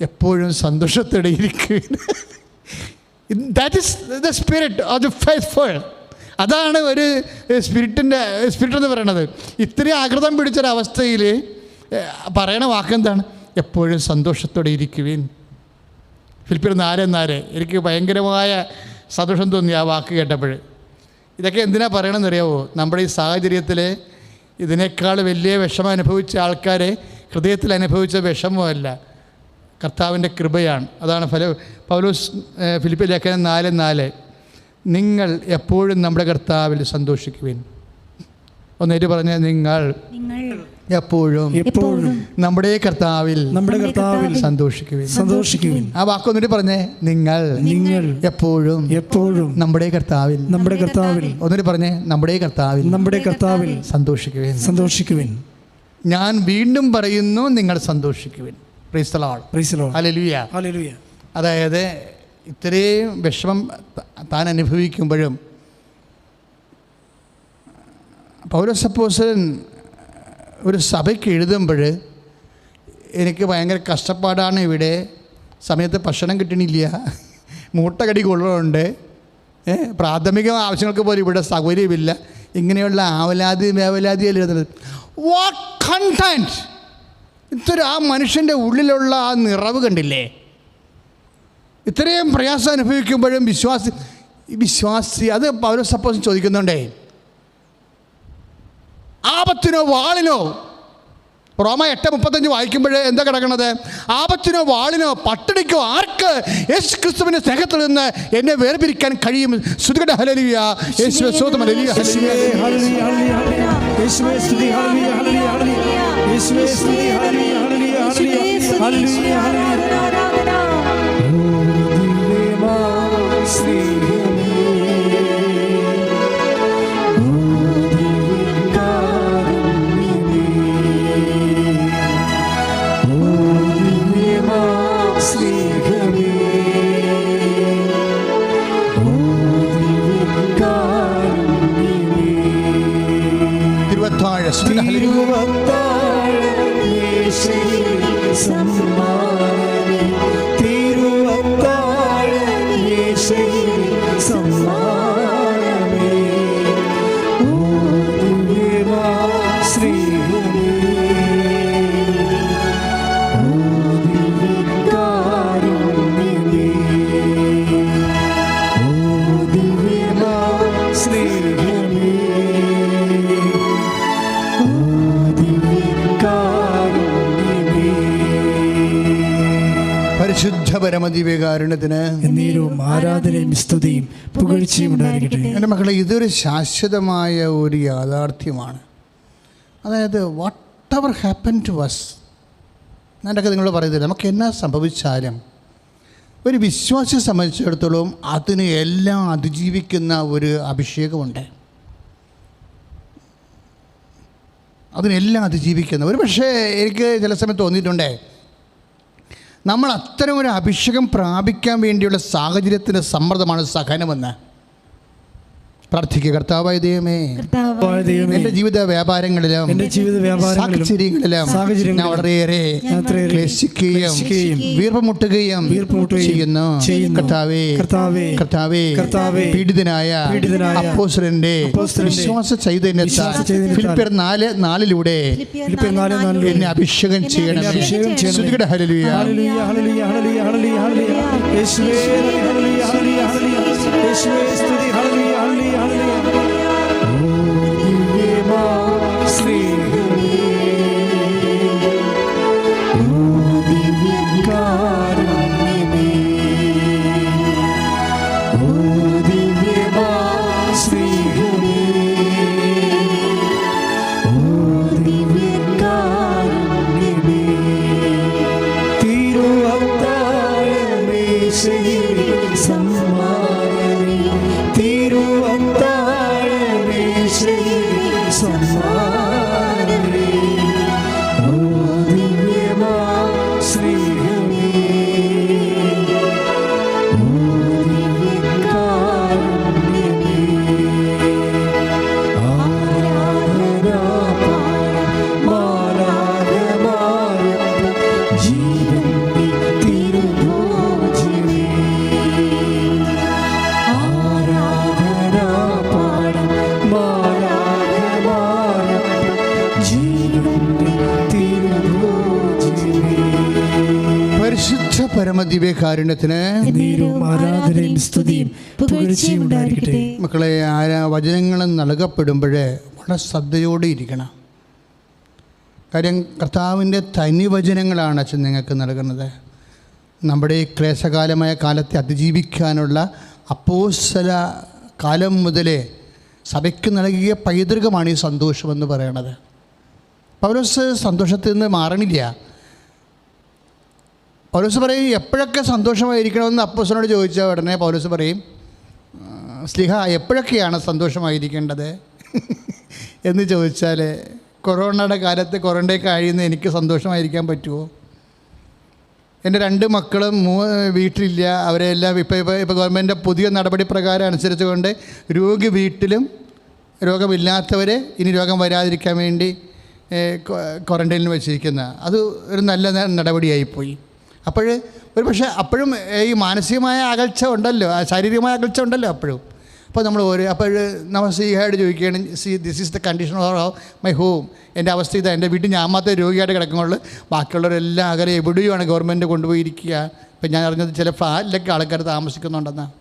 എപ്പോഴും സന്തോഷത്തോടെ ഇരിക്കുക. That is the spirit of the faithful. അതാണ് ഒരു സ്പിരിറ്റ് എന്ന് പറയുന്നത്. ഇത്രയും ആകൃതം പിടിച്ചൊരവസ്ഥയിൽ പറയണ വാക്കെന്താണ്? എപ്പോഴും സന്തോഷത്തോടെ ഇരിക്കുവിൻ. ഫിലിപ്പിയർ 4:4. എനിക്ക് ഭയങ്കരമായ സന്തോഷം തോന്നി ആ വാക്ക് കേട്ടപ്പോൾ. ഇതൊക്കെ എന്തിനാണ് പറയണമെന്ന് അറിയാവോ? നമ്മുടെ ഈ സാഹചര്യത്തിൽ ഇതിനേക്കാൾ വലിയ വിഷമം അനുഭവിച്ച ആൾക്കാരെ ഹൃദയത്തിൽ അനുഭവിച്ച വിഷമമല്ല, കർത്താവിൻ്റെ കൃപയാണ്. അതാണ് പൗലോസ് ഫിലിപ്പിയർ ലേഖനം 4:4. നിങ്ങൾ എപ്പോഴും നമ്മുടെ കർത്താവിൽ സന്തോഷിക്കുവിൻ. ഒന്നേറ്റ് പറഞ്ഞ, നിങ്ങൾ എപ്പോഴും നമ്മുടെ കർത്താവിൽ സന്തോഷിക്കുവിൻ. ആ വാക്കൊന്നിട്ട് പറഞ്ഞേ, നിങ്ങൾ എപ്പോഴും നമ്മുടെ കർത്താവിൽ ഒന്നിട്ട് പറഞ്ഞേ, നമ്മുടെ കർത്താവിൽ സന്തോഷിക്കുവിൻ. ഞാൻ വീണ്ടും പറയുന്നു, നിങ്ങൾ സന്തോഷിക്കുവിൻ. Praise the lord. ഹല്ലേലൂയ. അതായത് ഇത്രയും വിഷമം താൻ അനുഭവിക്കുമ്പോഴും പൗലോസ് അപ്പോസ്തലൻ ഒരു സഭയ്ക്ക് എഴുതുമ്പോൾ, എനിക്ക് ഭയങ്കര കഷ്ടപ്പാടാണ്, ഇവിടെ സമയത്ത് ഭക്ഷണം കിട്ടണില്ല, മൂട്ടകടി കൊള്ളുന്നുണ്ട്, പ്രാഥമിക ആവശ്യങ്ങൾക്ക് പോലും ഇവിടെ സൗകര്യമില്ല, ഇങ്ങനെയുള്ള വേവലാതിയിൽ എഴുതുന്നത്. What content! ഇത്രയും ആ മനുഷ്യൻ്റെ ഉള്ളിലുള്ള ആ നിറവ് കണ്ടില്ലേ? ഇത്രയും പ്രയാസം അനുഭവിക്കുമ്പോഴും വിശ്വാസി അത് പൗലോസ് അപ്പോസ്തലൻ ചോദിക്കുന്നുണ്ടേ, ആപത്തിനോ വാളിനോ. റോമ 8:35 വായിക്കുമ്പോൾ എന്താ കിടക്കണത്? ആപത്തിനോ വാളിനോ പട്ടിണിക്കോ ആർക്ക് യേശു ക്രിസ്തുവിന്റെ സ്നേഹത്തിൽ നിന്ന് എന്നെ വേർപിരിക്കാൻ കഴിയും? സ്തുതിക്കട്ടെ. ഹല്ലേലൂയ. യേശുവേ സ്തോത്രം. ഹല്ലേലൂയ. യേശുവേ സ്തുതി. ഹല്ലേലൂയ. യേശുവേ സ്തുതി. ഹല്ലേലൂയ. ഓ ദിവ്യമാ സ്നേഹമേ, തിരുവത്താഴ പരിശുദ്ധ പരമദിവ്യകാരുണ്യത്തിന് എന്നേരവും ആരാധനയും സ്തുതിയും പുകഴ്ചയും ഉണ്ടായിരിക്കട്ടെ. എൻ്റെ മക്കളെ, ഇതൊരു ശാശ്വതമായ ഒരു യാഥാർത്ഥ്യമാണ്. അതായത് whatever happen to us, ഞാനൊക്കെ നിങ്ങളോട് പറയുന്നില്ല, നമുക്ക് എന്നാ സംഭവിച്ചാലും ഒരു വിശ്വാസിയെ സംബന്ധിച്ചിടത്തോളം അതിന് എല്ലാം അതിജീവിക്കുന്ന ഒരു അഭിഷേകമുണ്ട്. അതിനെല്ലാം അതിജീവിക്കുന്ന ഒരു, പക്ഷേ എനിക്ക് ചില സമയത്ത് തോന്നിയിട്ടുണ്ടേ, നമ്മൾ അത്തരം ഒരു അഭിഷേകം പ്രാപിക്കാൻ വേണ്ടിയുള്ള സാഹചര്യത്തിൻ്റെ സമ്മർദ്ദമാണ് സഹനമെന്ന്. പ്രാർത്ഥിക്കുക. കർത്താവായ ദൈവമേ, എൻ്റെ ജീവിത വ്യാപാരങ്ങളിലും സാഹചര്യങ്ങളിലും ഞാൻ വളരെയേറെ ക്ലേശിക്കുകയും വീർപ്പുമുട്ടുകയും ചെയ്യുന്നു. കർത്താവേ, പീഡിതനായ അപ്പോസ്തലന്റെ വിശ്വാസ ചൈതന്യത്താൽ ഫിലിപ്പിയർ 4:4 എന്നെ അഭിഷേകം ചെയ്യണമേ. സ്തുതിക്കട്ടെ. ഹല്ലേലൂയ. പരമദിവ്യകാരുണ്യത്തിന് ആരാധനയും സ്തുതിയും പുകഴ്ചയും ഉണ്ടായിരിക്കട്ടെ. മക്കളെ, വചനങ്ങൾ നൽകപ്പെടുമ്പോഴേ വളരെ ശ്രദ്ധയോടെ ഇരിക്കണം. കാര്യം കർത്താവിൻ്റെ തനി വചനങ്ങളാണ് അച്ഛൻ നിങ്ങൾക്ക് നൽകുന്നത്. നമ്മുടെ ഈ ക്ലേശകാലമായ കാലത്തെ അതിജീവിക്കാനുള്ള അപ്പോസ്തല കാലം മുതലേ സഭയ്ക്ക് നൽകിയ പൈതൃകമാണ് ഈ സന്തോഷമെന്ന് പറയണത്. പൗലോസ് സന്തോഷത്തിൽ നിന്ന് മാറണില്ല. പൗലോസ് പറയും, എപ്പോഴൊക്കെ സന്തോഷമായിരിക്കണമെന്ന് അപ്പോസ്തലനോട് ചോദിച്ച ഉടനെ പൗലോസ് പറയും, സ്ലിഹ എപ്പോഴൊക്കെയാണ് സന്തോഷമായിരിക്കേണ്ടത് എന്ന് ചോദിച്ചാൽ, കൊറോണയുടെ കാലത്ത് ക്വാറൻറ്റൈൻ കഴിയുന്ന എനിക്ക് സന്തോഷമായിരിക്കാൻ പറ്റുമോ? എൻ്റെ 2 മക്കളും വീട്ടിലില്ല. അവരെല്ലാം ഇപ്പോൾ ഗവൺമെൻറ്റിൻ്റെ പുതിയ നടപടി പ്രകാരം അനുസരിച്ചുകൊണ്ട് രോഗി വീട്ടിലും രോഗമില്ലാത്തവരെ ഇനി രോഗം വരാതിരിക്കാൻ വേണ്ടി ക്വാറൻറ്റൈനിൽ വെച്ചിരിക്കുന്ന അത് ഒരു നല്ല നടപടിയായിപ്പോയി. അപ്പോൾ ഒരു പക്ഷേ അപ്പോഴും ഈ മാനസികമായ അകൽച്ച ഉണ്ടല്ലോ, ശാരീരികമായ അകൽച്ച ഉണ്ടല്ലോ അപ്പോഴും. അപ്പോൾ നമ്മൾ നമ്മൾ സിഹായിട്ട് ചോദിക്കുകയാണ്, this is the condition of my home. എൻ്റെ അവസ്ഥ ഇതാ, എൻ്റെ വീട്ടിൽ ഞാൻ മാത്രമേ രോഗിയായിട്ട് കിടക്കുന്നുള്ളൂ, ബാക്കിയുള്ളവരെല്ലാം അകലെ എവിടെയുമാണ് ഗവൺമെൻറ് കൊണ്ടുപോയിരിക്കുക. ഇപ്പം ഞാൻ അറിഞ്ഞത് ചില ഫ്ലാറ്റിലൊക്കെ ആൾക്കാർ താമസിക്കുന്നുണ്ടെന്നാണ്,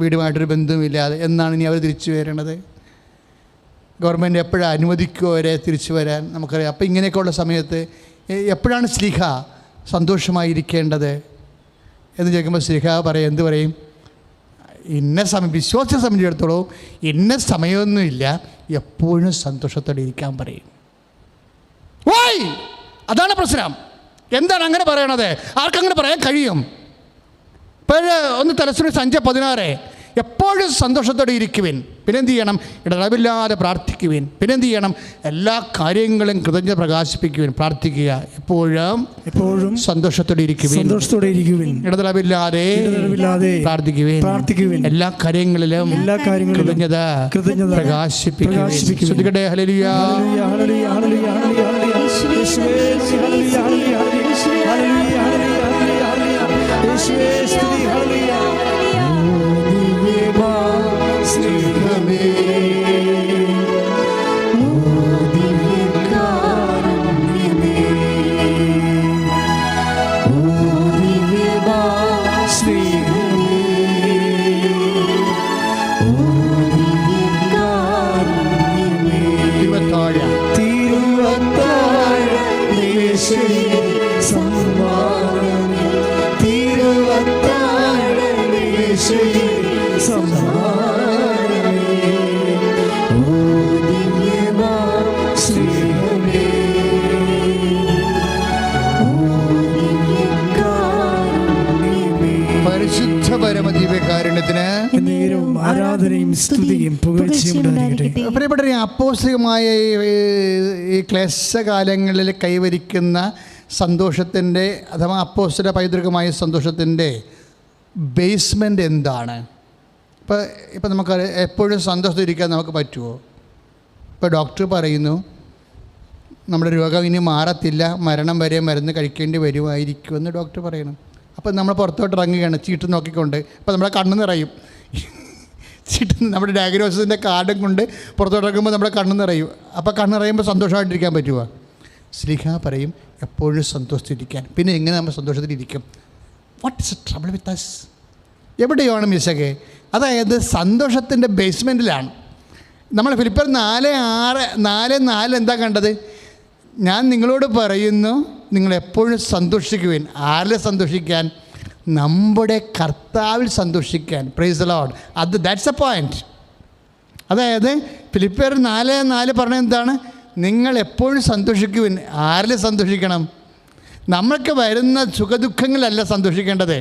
വീടുമായിട്ടൊരു ബന്ധവുമില്ലാതെ. എന്നാണ് ഇനി അവർ തിരിച്ചു വരണത്? ഗവൺമെൻറ് എപ്പോഴാണ് അനുവദിക്കുമോ അവരെ തിരിച്ചു വരാൻ? നമുക്കറിയാം. അപ്പോൾ ഇങ്ങനെയൊക്കെയുള്ള സമയത്ത് എപ്പോഴാണ് സ്ലിഹ സന്തോഷമായിരിക്കേണ്ടത് എന്ന് ചോദിക്കുമ്പോൾ സ്ലിഹ എന്ത് പറയും? ഇന്ന സമയം, വിശ്വാസത്തെ സംബന്ധിച്ചിടത്തോളം ഇന്ന സമയമൊന്നുമില്ല, എപ്പോഴും സന്തോഷത്തോടെ ഇരിക്കാൻ പറയും. വായ്, അതാണ് പ്രശ്നം. എന്താണ് അങ്ങനെ പറയണത്? ആർക്കങ്ങനെ പറയാൻ കഴിയും? ഇപ്പോൾ ഒന്ന് തലശ്ശേരി 5:16 എപ്പോഴും സന്തോഷത്തോടെ ഇരിക്കുവിൻ. പിന്നെന്ത് ചെയ്യണം? ഇടതടവില്ലാതെ പ്രാർത്ഥിക്കുവിൻ. പിന്നെന്ത് ചെയ്യണം? എല്ലാ കാര്യങ്ങളും കൃതജ്ഞത പ്രകാശിപ്പിക്കുവിൻ. പ്രാർത്ഥിക്കുക. എപ്പോഴും സന്തോഷത്തോടെ ഇരിക്കുവിൻ. ഇടതടവില്ലാതെ പ്രാർത്ഥിക്കുവിൻ. എല്ലാ കാര്യങ്ങളിലും കൃതജ്ഞത പ്രകാശിപ്പിക്കുവിൻ. ശ്രദ്ധിക്കട്ടെ. ഹല്ലേലൂയ. പരിശുദ്ധ പരമദിവ്യകാരുണ്യത്തിന് ആരാധനയും സ്തുതിയും പുകഴ്ചയും ഉണ്ടായിരിക്കട്ടെ. പ്രിയപ്പെട്ടവരെ, അപ്പോസ്തലികമായ ഈ ക്ലേശകാലങ്ങളിൽ കൈവരിക്കുന്ന സന്തോഷത്തിൻ്റെ അഥവാ അപ്പോസ്തല പൈതൃകമായ സന്തോഷത്തിൻ്റെ ബേസ്മെൻ്റ് എന്താണ്? ഇപ്പം നമുക്ക് എപ്പോഴും സന്തോഷത്തിരിക്കാൻ നമുക്ക് പറ്റുമോ? ഇപ്പോൾ ഡോക്ടർ പറയുന്നു നമ്മുടെ രോഗം ഇനി മാറത്തില്ല, മരണം വരെ മരുന്ന് കഴിക്കേണ്ടി വരുമായിരിക്കുമെന്ന് ഡോക്ടർ പറയണം. അപ്പം നമ്മൾ പുറത്തോട്ട് ഇറങ്ങുകയാണ് ചീട്ട് നോക്കിക്കൊണ്ട്. അപ്പോൾ നമ്മുടെ കണ്ണ് നിറയും. ചീട്ട് നമ്മുടെ ഡയഗ്നോസിസിൻ്റെ കാർഡും കൊണ്ട് പുറത്തോട്ട് ഇറങ്ങുമ്പോൾ നമ്മുടെ കണ്ണ് നിറയും. അപ്പോൾ കണ്ണ് നിറയുമ്പോൾ സന്തോഷമായിട്ടിരിക്കാൻ പറ്റുമോ? ശ്ലീഹ പറയും എപ്പോഴും സന്തോഷത്തിരിക്കാൻ. പിന്നെ എങ്ങനെ നമ്മൾ സന്തോഷത്തിലിരിക്കും? What is a trouble with us? എവിടെയാണ് മിസ്സൊക്കെ? അതായത് സന്തോഷത്തിൻ്റെ ബേസ്മെൻറ്റിലാണ്. നമ്മൾ ഫിലിപ്പിയർ 4:4 എന്താ കണ്ടത്? ഞാൻ നിങ്ങളോട് പറയുന്നു, നിങ്ങളെപ്പോഴും സന്തോഷിക്കുവിൻ. ആരിൽ സന്തോഷിക്കാൻ? നമ്മുടെ കർത്താവിൽ സന്തോഷിക്കാൻ. Price the Lord. That's A point. അതായത് ഫിലിപ്പിയർ 4:4 പറഞ്ഞത് എന്താണ്? നിങ്ങൾ എപ്പോഴും സന്തോഷിക്കുവിൻ. ആരിൽ സന്തോഷിക്കണം? നമ്മൾക്ക് വരുന്ന സുഖദുഃഖങ്ങളല്ല സന്തോഷിക്കേണ്ടത്.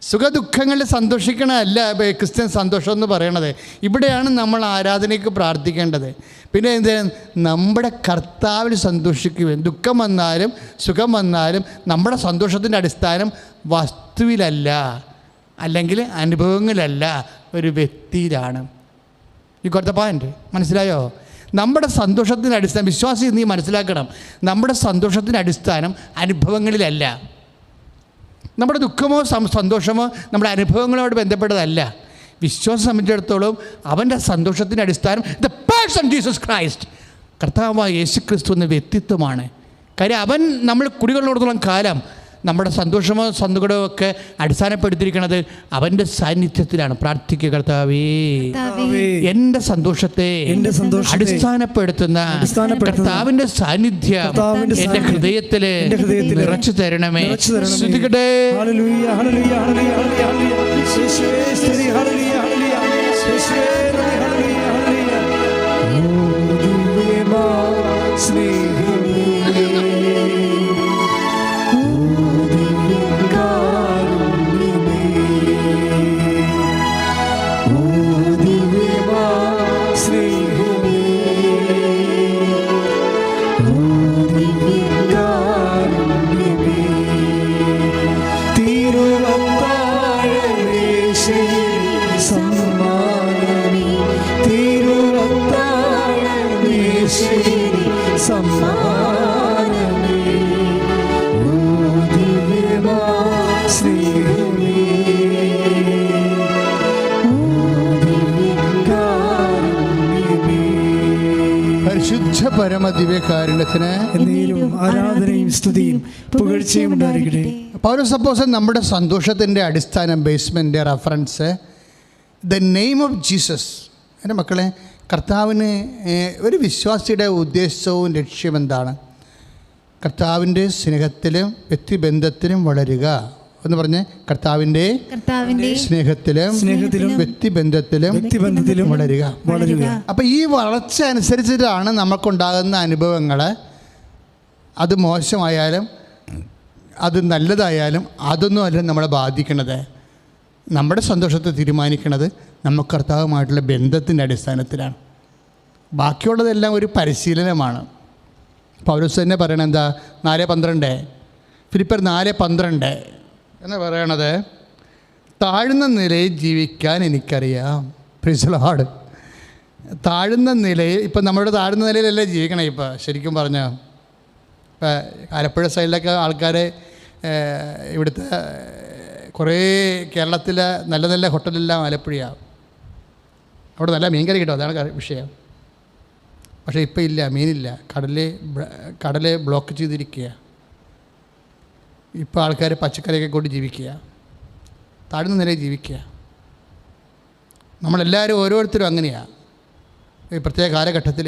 സുഖദുഃഖങ്ങളിൽ സന്തോഷിക്കണമല്ല ക്രിസ്ത്യൻ സന്തോഷം എന്ന് പറയണത്. ഇവിടെയാണ് നമ്മൾ ആരാധനയ്ക്ക് പ്രാർത്ഥിക്കേണ്ടത്. പിന്നെ എന്ത്? നമ്മുടെ കർത്താവിൽ സന്തോഷിക്കുവാൻ. ദുഃഖം വന്നാലും സുഖം വന്നാലും നമ്മുടെ സന്തോഷത്തിൻ്റെ അടിസ്ഥാനം വസ്തുവിലല്ല, അല്ലെങ്കിൽ അനുഭവങ്ങളിലല്ല, ഒരു വ്യക്തിയിലാണ്. ഈ കൊടുത്ത പോയിൻ്റ് മനസ്സിലായോ? നമ്മുടെ സന്തോഷത്തിൻ്റെ അടിസ്ഥാനം, വിശ്വാസി നീ മനസ്സിലാക്കണം, നമ്മുടെ സന്തോഷത്തിൻ്റെ അടിസ്ഥാനം അനുഭവങ്ങളിലല്ല. നമ്മുടെ ദുഃഖമോ സന്തോഷമോ നമ്മുടെ അനുഭവങ്ങളോട് ബന്ധപ്പെട്ടതല്ല. വിശ്വാസം സംബന്ധിച്ചിടത്തോളം അവൻ്റെ സന്തോഷത്തിൻ്റെ അടിസ്ഥാനം ദ പേഴ്സൺ ജീസസ് ക്രൈസ്റ്റ്, കർത്താവായ യേശു ക്രിസ്തു എന്ന വ്യക്തിത്വമാണ്. കാര്യം അവൻ നമ്മൾ കുടികൊള്ളിടത്തോളം കാലം നമ്മുടെ സന്തോഷമോ സങ്കടമോ ഒക്കെ അടിസ്ഥാനപ്പെടുത്തിയിരിക്കുന്നത് അവൻ്റെ സാന്നിധ്യത്തിലാണ്. പ്രാർത്ഥിക്കുക, കർത്താവേ എൻ്റെ സന്തോഷത്തെ അടിസ്ഥാനപ്പെടുത്തുന്ന കർത്താവിൻ്റെ സാന്നിധ്യം എൻ്റെ ഹൃദയത്തിൽ നിറച്ചു തരണമേ. ശ്രദ്ധിക്കട്ടെ. പരിശുദ്ധ പരമദിവ്യകാരുണ്യത്തിന് ആരാധനയും സ്തുതിയും പുകഴ്ചയും ഉണ്ടായിരിക്കട്ടെ. പൗലോസ് അപ്പോസ്തലൻ നമ്മുടെ സന്തോഷത്തിൻ്റെ അടിസ്ഥാനം, basement, reference the name of Jesus. എൻ്റെ മക്കളെ, കർത്താവിന് ഒരു വിശ്വാസിയുടെ ഉദ്ദേശവും ലക്ഷ്യം എന്താണ്? കർത്താവിൻ്റെ സ്നേഹത്തിലും വ്യക്തിബന്ധത്തിലും വളരുക എന്ന് പറഞ്ഞ്, കർത്താവിൻ്റെ സ്നേഹത്തിലും വ്യക്തിബന്ധത്തിലും വളരുക. അപ്പം ഈ വളർച്ച അനുസരിച്ചിട്ടാണ് നമുക്കുണ്ടാകുന്ന അനുഭവങ്ങൾ. അത് മോശമായാലും അത് നല്ലതായാലും അതൊന്നും അല്ല നമ്മളെ ബാധിക്കണത്. നമ്മുടെ സന്തോഷത്തെ തീരുമാനിക്കുന്നത് നമുക്ക് കർത്താവുമായിട്ടുള്ള ബന്ധത്തിൻ്റെ അടിസ്ഥാനത്തിലാണ്. ബാക്കിയുള്ളതെല്ലാം ഒരു പരിശീലനമാണ്. പൗലോസ് തന്നെ പറയണത് എന്താ? 4:12 ഫിലിപ്പിയർ 4:12 എന്ന് പറയണത്, താഴ്ന്ന നിലയിൽ ജീവിക്കാൻ എനിക്കറിയാം. Price the Lord. താഴ്ന്ന നിലയിൽ, ഇപ്പം നമ്മുടെ താഴ്ന്ന നിലയിലല്ലേ ജീവിക്കണേ. ഇപ്പോൾ ശരിക്കും പറഞ്ഞാൽ ഇപ്പം ആലപ്പുഴ സൈഡിലൊക്കെ ആൾക്കാർ, ഇവിടുത്തെ കുറേ കേരളത്തിലെ നല്ല നല്ല ഹോട്ടലെല്ലാം ആലപ്പുഴയാണ്. അവിടെ നല്ല മീൻ കറി കിട്ടും, അതാണ് വിഷയം. പക്ഷേ ഇപ്പം ഇല്ല, മീനില്ല. കടൽ ബ്ലോക്ക് ചെയ്തിരിക്കുക. ഇപ്പോൾ ആൾക്കാർ പച്ചക്കറിയൊക്കെ കൊണ്ട് ജീവിക്കുക, താഴ്ന്ന നിലയിൽ ജീവിക്കുക. നമ്മളെല്ലാവരും ഓരോരുത്തരും അങ്ങനെയാണ്. ഈ പ്രത്യേക കാലഘട്ടത്തിൽ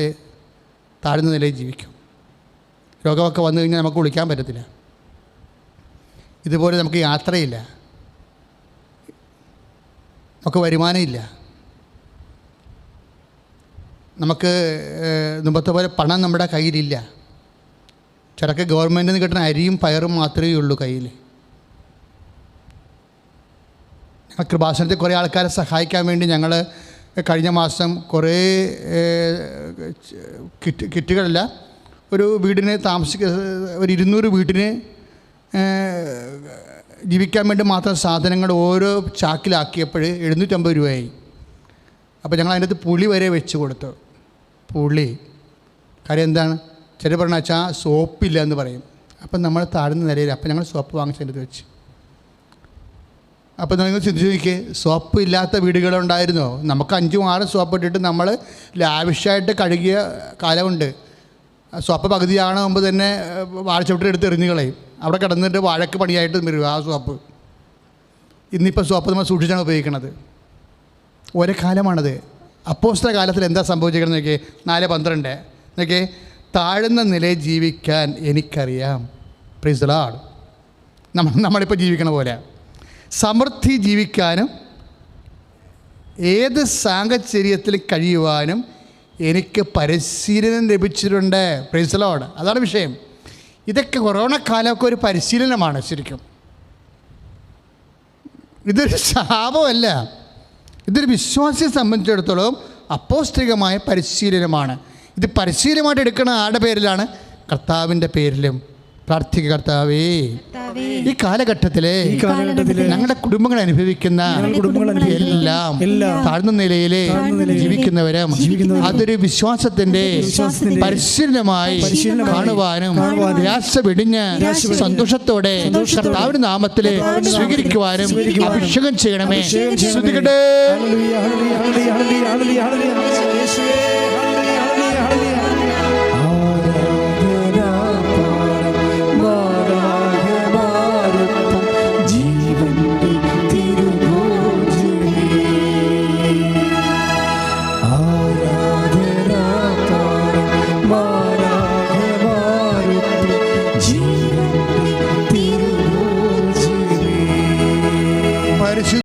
താഴ്ന്ന നിലയിൽ ജീവിക്കും. രോഗമൊക്കെ വന്നു കഴിഞ്ഞാൽ നമുക്ക് വിളിക്കാൻ പറ്റത്തില്ല. ഇതുപോലെ നമുക്ക് യാത്രയില്ല, നമുക്ക് വരുമാനമില്ല, നമുക്ക് മുമ്പത്തെ പോലെ പണം നമ്മുടെ കയ്യിലില്ല. ചിലക്ക് ഗവൺമെൻറ്റിൽ നിന്ന് കിട്ടുന്ന അരിയും പയറും മാത്രമേ ഉള്ളൂ കയ്യിൽ. ഞങ്ങൾ കൃപാസനത്തിൽ കുറേ ആൾക്കാരെ സഹായിക്കാൻ വേണ്ടി ഞങ്ങൾ കഴിഞ്ഞ മാസം കുറേ കിറ്റുകളല്ല, ഒരു വീടിന് ഒരു 200 വീട്ടിന് ജീവിക്കാൻ വേണ്ടി മാത്രം സാധനങ്ങൾ ഓരോ ചാക്കിലാക്കിയപ്പോൾ 750 രൂപയായി. അപ്പോൾ ഞങ്ങൾ അതിനകത്ത് പുളി വരെ വെച്ച് കൊടുത്തു. പുളി കാര്യം എന്താണ്? ചില പറഞ്ഞാൽ വെച്ചാൽ സോപ്പില്ല എന്ന് പറയും. അപ്പം നമ്മൾ താഴ്ന്ന നിലയിൽ, അപ്പം ഞങ്ങൾ സോപ്പ് വാങ്ങിച്ചതിൻ്റെ വെച്ച്. അപ്പോൾ നിങ്ങൾ ചിന്തിച്ച് നോക്കിയേ, സോപ്പ് ഇല്ലാത്ത വീടുകളുണ്ടായിരുന്നോ? നമുക്ക് 5-6 സോപ്പ് ഇട്ടിട്ട് നമ്മൾ ലാവിഷായിട്ട് കഴുകിയ കാലമുണ്ട്. സോപ്പ് പകുതിയാണ് മുമ്പ് തന്നെ വാഴച്ചവിട്ടിലെടുത്ത് എറിഞ്ഞു കളയും. അവിടെ കിടന്നിട്ട് വാഴക്ക് പണിയായിട്ട് വരും ആ സോപ്പ്. ഇന്നിപ്പോൾ സോപ്പ് നമ്മൾ സൂക്ഷിച്ചാണ് ഉപയോഗിക്കുന്നത്. ഒരേ കാലമാണത്. അപ്പോസ്തല കാലത്തിൽ എന്താ സംഭവിച്ചിരിക്കുന്നത് നോക്കിയേ, 4:12 നോക്കിയേ, താഴ്ന്ന നിലയിൽ ജീവിക്കാൻ എനിക്കറിയാം. Price the Lord. നമ്മളിപ്പോൾ ജീവിക്കണ പോലെ സമൃദ്ധി ജീവിക്കാനും ഏത് സാഹചര്യത്തിൽ കഴിയുവാനും എനിക്ക് പരിശീലനം ലഭിച്ചിട്ടുണ്ട്. Price the Lord. അതാണ് വിഷയം. ഇതൊക്കെ കൊറോണ കാലമൊക്കെ ഒരു പരിശീലനമാണ് ശരിക്കും. ഇതൊരു ശാപമല്ല, ഇതൊരു വിശ്വാസിയെ സംബന്ധിച്ചിടത്തോളം അപ്പോസ്തലികമായ പരിശീലനമാണ്. ഇത് പരിശീലനമായിട്ട് എടുക്കുന്ന ആരുടെ പേരിലാണ്? കർത്താവിൻ്റെ പേരിലും. പ്രാർത്ഥിക്കുക, കർത്താവേ, ഈ കാലഘട്ടത്തിലെ ഞങ്ങളുടെ കുടുംബങ്ങൾ അനുഭവിക്കുന്ന എല്ലാം താഴ്ന്ന നിലയിൽ ജീവിക്കുന്നവരും അതൊരു വിശ്വാസത്തിൻ്റെ പരിശീലനമായി കാണുവാനും പ്രയാസ വെടിഞ്ഞ് സന്തോഷത്തോടെ കർത്താവിന്റെ നാമത്തിൽ സ്വീകരിക്കുവാനും അഭിഷേകം ചെയ്യണമേ. ശ്രദ്ധിക്കട്ടെ.